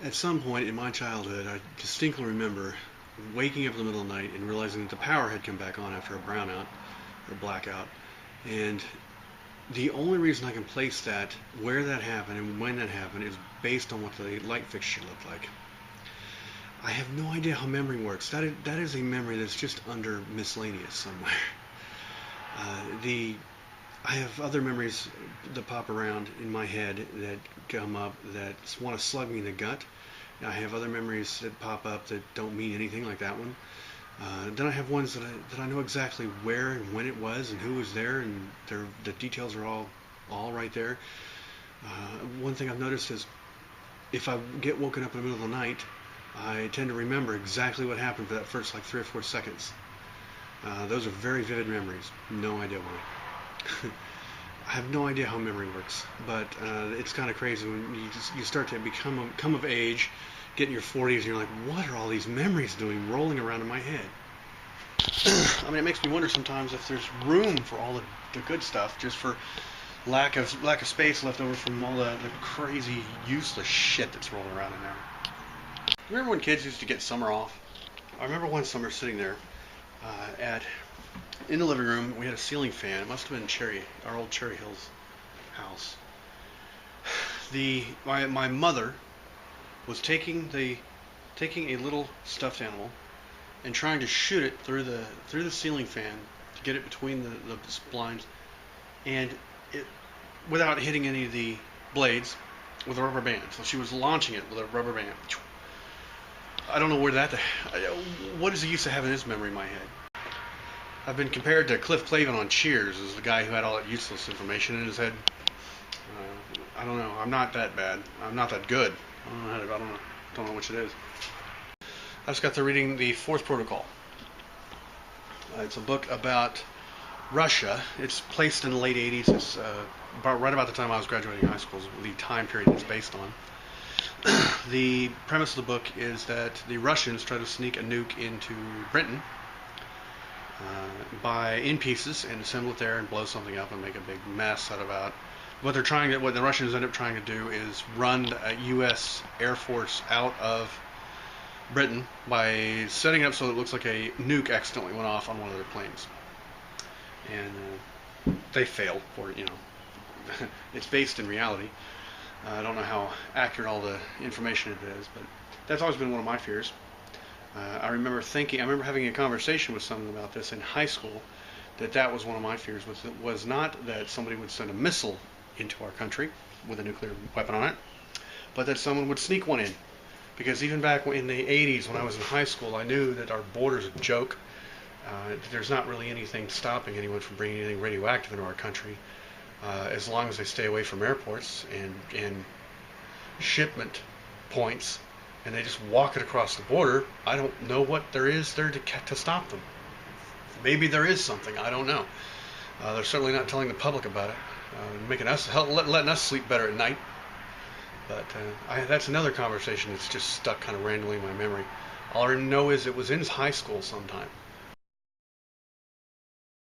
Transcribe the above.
At some point in my childhood, I distinctly remember waking up in the middle of the night and realizing that the power had come back on after a brownout or blackout. And the only reason I can place that, where that happened and when that happened, is based on what the light fixture looked like. I have no idea how memory works. That is a memory that's just under miscellaneous somewhere. I have other memories that pop around in my head that come up that want to slug me in the gut. I have other memories that pop up that don't mean anything, like that one. Then I have ones that I know exactly where and when it was and who was there, and the details are all right there. One thing I've noticed is if I get woken up in the middle of the night, I tend to remember exactly what happened for that first like 3 or 4 seconds. Those are very vivid memories. No idea why. I have no idea how memory works, but it's kind of crazy when you start to come of age, get in your 40s, and you're like, what are all these memories doing rolling around in my head? I mean, it makes me wonder sometimes if there's room for all the good stuff, just for lack of space left over from all the crazy, useless shit that's rolling around in there. Remember when kids used to get summer off? I remember one summer sitting there in the living room. We had a ceiling fan. It must have been our old Cherry Hills house. My mother was taking a little stuffed animal and trying to shoot it through the ceiling fan to get it between the blinds, and without hitting any of the blades with a rubber band. So she was launching it with a rubber band. I don't know what is the use of having this memory in my head? I've been compared to Cliff Clavin on Cheers as the guy who had all that useless information in his head. I don't know. I'm not that bad. I'm not that good. I don't know which it is. I just got to reading The Fourth Protocol. It's a book about Russia. It's placed in the late 80s. It's right about the time I was graduating high school is the time period it's based on. The premise of the book is that the Russians try to sneak a nuke into Britain, in pieces, and assemble it there and blow something up and make a big mess out of it. What the Russians end up trying to do is run a U.S. Air Force out of Britain by setting it up so it looks like a nuke accidentally went off on one of their planes. And they fail for it, It's based in reality. I don't know how accurate all the information it is, but that's always been one of my fears. I remember having a conversation with someone about this in high school, that was one of my fears, was not that somebody would send a missile into our country with a nuclear weapon on it, but that someone would sneak one in. Because even back in the 80s when I was in high school, I knew that our border's a joke. There's not really anything stopping anyone from bringing anything radioactive into our country, as long as they stay away from airports and shipment points, and they just walk it across the border. I don't know what there is there to stop them. Maybe there is something. I don't know. They're certainly not telling the public about it, letting us sleep better at night. But that's another conversation that's just stuck kind of randomly in my memory. All I know is it was in high school sometime.